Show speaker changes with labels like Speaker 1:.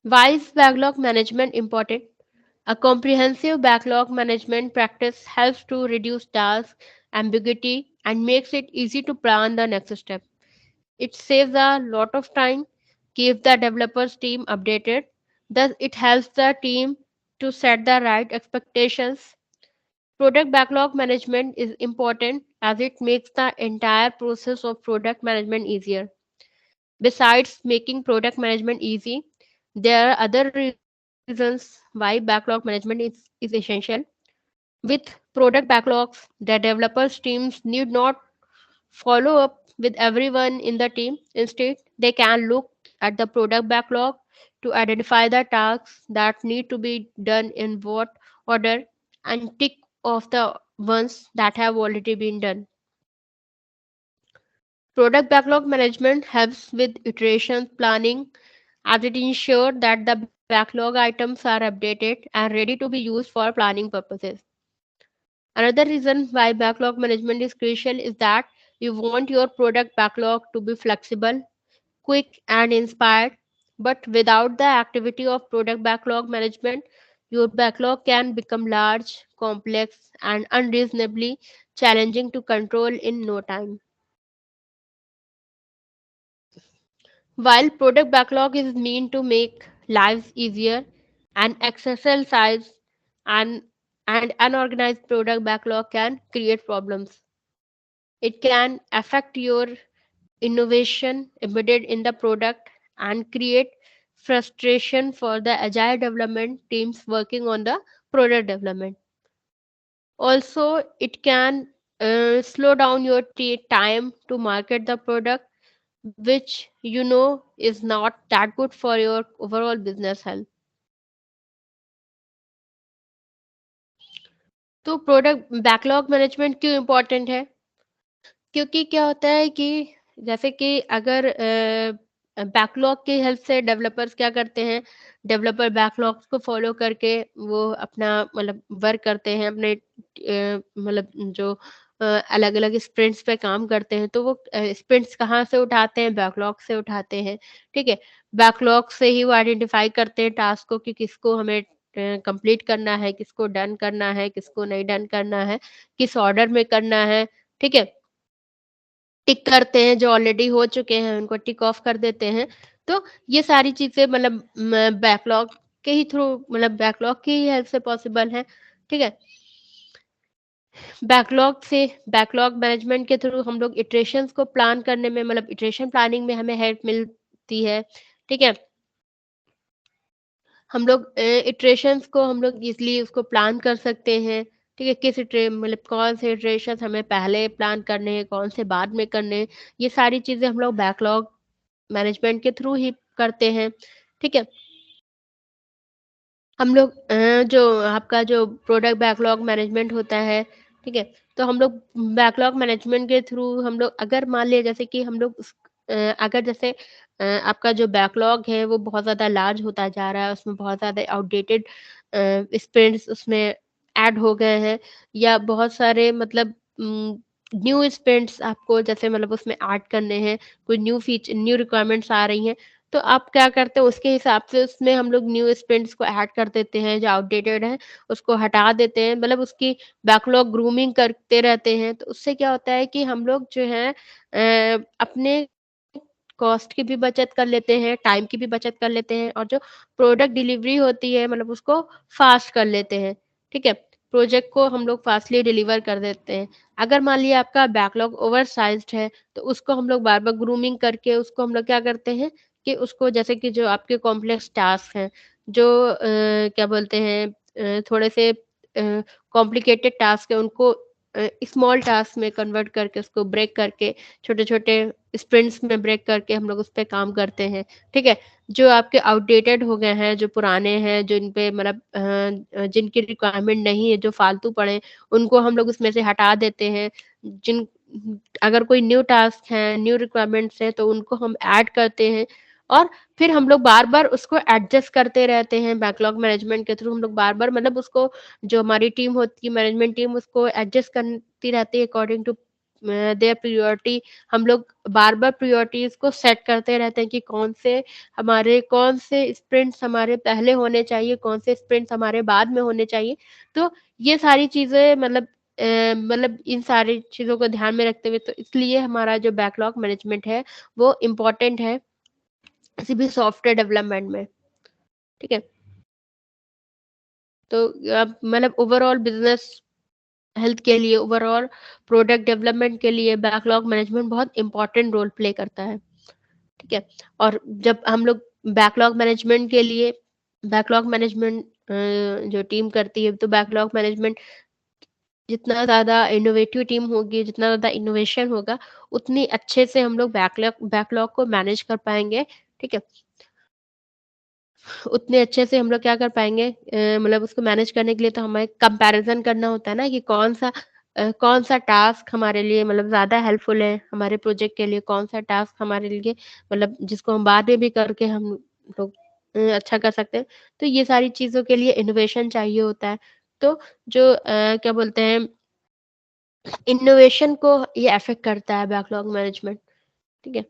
Speaker 1: Why is backlog management important? A comprehensive backlog management practice helps to reduce task ambiguity and makes it easy to plan the next step. It saves a lot of time, keeps the developers team updated. Thus, it helps the team to set the right expectations. Product backlog management is important as it makes the entire process of product management easier. Besides making product management easy, there are other reasons why backlog management is essential. With product backlogs, the developers teams need not follow up with everyone in the team. Instead, they can look at the product backlog to identify the tasks that need to be done in what order and tick off the ones that have already been done. Product backlog management helps with iteration planning as it ensures that the backlog items are updated and ready to be used for planning purposes. Another reason why backlog management is crucial is that you want your product backlog to be flexible, quick, and inspired. But without the activity of product backlog management, your backlog can become large, complex, and unreasonably challenging to control in no time. While product backlog is meant to make lives easier, an excessive size and, and unorganized product backlog can create problems. It can affect your innovation embedded in the product and create frustration for the agile development teams working on the product development. Also, it can slow down your time to market the product, which you know is not that good for your overall business health. तो product backlog management क्यों important है? क्योंकि क्या होता है कि जैसे कि अगर बैकलॉग की हेल्प से डेवलपर्स क्या करते हैं, डेवलपर बैकलॉग्स को फॉलो करके वो अपना मतलब वर्क करते हैं, अपने मतलब जो अलग अलग स्प्रिंट्स पे काम करते हैं, तो वो स्प्रिंट्स कहाँ से उठाते हैं, बैकलॉग से उठाते हैं। ठीक है, बैकलॉग से ही वो आइडेंटिफाई करते हैं टास्क को कि किसको हमें कंप्लीट करना है, किसको डन करना है, किसको नहीं डन करना है, किस ऑर्डर में करना है। ठीक है, टिक करते हैं, जो ऑलरेडी हो चुके हैं उनको टिक ऑफ कर देते हैं। तो ये सारी चीज़ें मतलब बैकलॉग के ही थ्रू मतलब बैकलॉग की ही हेल्प से पॉसिबल है, ठीक है? बैकलॉग मैनेजमेंट के थ्रू हम लोग इटरेशंस को प्लान करने में मतलब इटरेशन प्लानिंग में हमें हेल्प मिलती है, ठीक है? हम लोग इटरेशंस को हम लोग ईज़िली उसको प्लान कर सकते हैं, ठीक है? किस इटरे मतलब कौन से इटरेशंस हमें पहले प्लान करने हैं, कौन से बाद में करने हैं, ये सारी चीज़ें हम लोग बैकलॉग मैनेजमेंट के थ्रू ही करते हैं, ठीक है? हम लोग जो आपका जो प्रोडक्ट बैकलॉग मैनेजमेंट होता है, ठीक है? तो हम लोग बैकलॉग मैनेजमेंट के थ्रू हम लोग अगर मान लिया जैसे कि हम लोग अगर जैसे आपका जो बैकलॉग है वो बहुत ज़्यादा लार्ज होता जा रहा है, उसमें बहुत ज़्यादा आउटडेटेड स्प्रिंट्स उसमें ऐड हो गए हैं या बहुत सारे मतलब न्यू स्प्रिंट्स आपको जैसे मतलब उसमें ऐड करने हैं, कोई न्यू रिक्वायरमेंट्स आ रही हैं, तो आप क्या करते हैं उसके हिसाब से उसमें हम लोग न्यू स्प्रिंट्स को ऐड कर देते हैं, जो आउटडेटेड है उसको हटा देते हैं, मतलब उसकी बैकलॉग ग्रूमिंग करते रहते हैं। तो उससे क्या होता है कि हम लोग जो है अपने कॉस्ट की भी बचत कर लेते हैं, टाइम की भी बचत कर लेते हैं और जो प्रोडक्ट डिलीवरी होती है मतलब उसको फास्ट कर लेते हैं, ठीक है? प्रोजेक्ट को हम लोग फास्टली डिलीवर कर देते हैं। अगर मान लिया आपका बैकलॉग ओवरसाइज़्ड है, तो उसको हम लोग बार-बार ग्रूमिंग करके उसको हम लोग क्या करते हैं कि उसको जैसे कि जो आपके कॉम्प्लेक्स टास्क हैं, जो क्या बोलते हैं थोड़े से कॉम्प्लिकेटेड टास्क है उनको स्मॉल टास्क में कन्वर्ट करके उसको ब्रेक करके छोटे-छोटे स्प्रिंट्स में ब्रेक करके हम लोग उस पे काम करते हैं, ठीक है? जो आपके आउटडेटेड हो गए हैं, जो पुराने हैं, जिन पे मतलब जिनकी रिक्वायरमेंट नहीं है, जो फालतू पड़े, उनको हम लोग उसमें से हटा देते हैं। जिन अगर कोई न्यू टास्क हैं, न्यू रिक्वायरमेंट्स हैं, तो उनको हम ऐड करते हैं और फिर हम लोग बार-बार उसको एडजस्ट करते रहते हैं। बैकलॉग मैनेजमेंट के थ्रू हम लोग बार-बार मतलब उसको जो हमारी टीम होती है, मैनेजमेंट टीम उसको एडजस्ट करती रहती है अकॉर्डिंग टू देयर प्रायोरिटी हम लोग बार-बार प्रायोरिटीज़ को सेट करते रहते हैं कि कौन से स्प्रिंट्स हमारे पहले होने चाहिए, कौन से स्प्रिंट्स हमारे बाद में होने चाहिए। तो ये सारी चीज़ें मतलब इन सारी चीज़ों को ध्यान में रखते हुए तो इसलिए हमारा जो बैकलॉग मैनेजमेंट है, वो इम्पोर्टेंट है किसी भी सॉफ्टवेयर डेवलपमेंट में, ठीक है? तो मतलब ओवरऑल बिज़नेस हेल्थ के लिए, ओवरऑल प्रोडक्ट डेवलपमेंट के लिए बैकलॉग मैनेजमेंट बहुत इम्पोर्टेंट रोल प्ले करता है, ठीक है? और जब हम लोग बैकलॉग मैनेजमेंट के लिए बैकलॉग मैनेजमेंट जो टीम करती है, तो बैकलॉग मैनेजमेंट जितना ज़्यादा इनोवेटिव टीम होगी, जितना ज़्यादा इनोवेशन होगा, उतनी अच्छे से हम लोग बैकलॉग बैकलॉग को मैनेज कर पाएँगे, ठीक है? उतने अच्छे से हम लोग क्या कर पाएँगे मतलब उसको मैनेज करने के लिए तो हमें कंपैरिज़न करना होता है ना कि कौन-सा टास्क हमारे लिए मतलब ज़्यादा हेल्पफुल है, हमारे प्रोजेक्ट के लिए कौन-सा टास्क हमारे लिए मतलब जिसको हम बाद में भी करके हम लोग अच्छा कर सकते हैं। तो ये सारी चीज़ों के लिए इनोवेशन चाहिए होता है। तो जो क्या बोलते हैं इनोवेशन को ये अफ़ेक्ट करता है बैकलॉग मैनेजमेंट, ठीक है?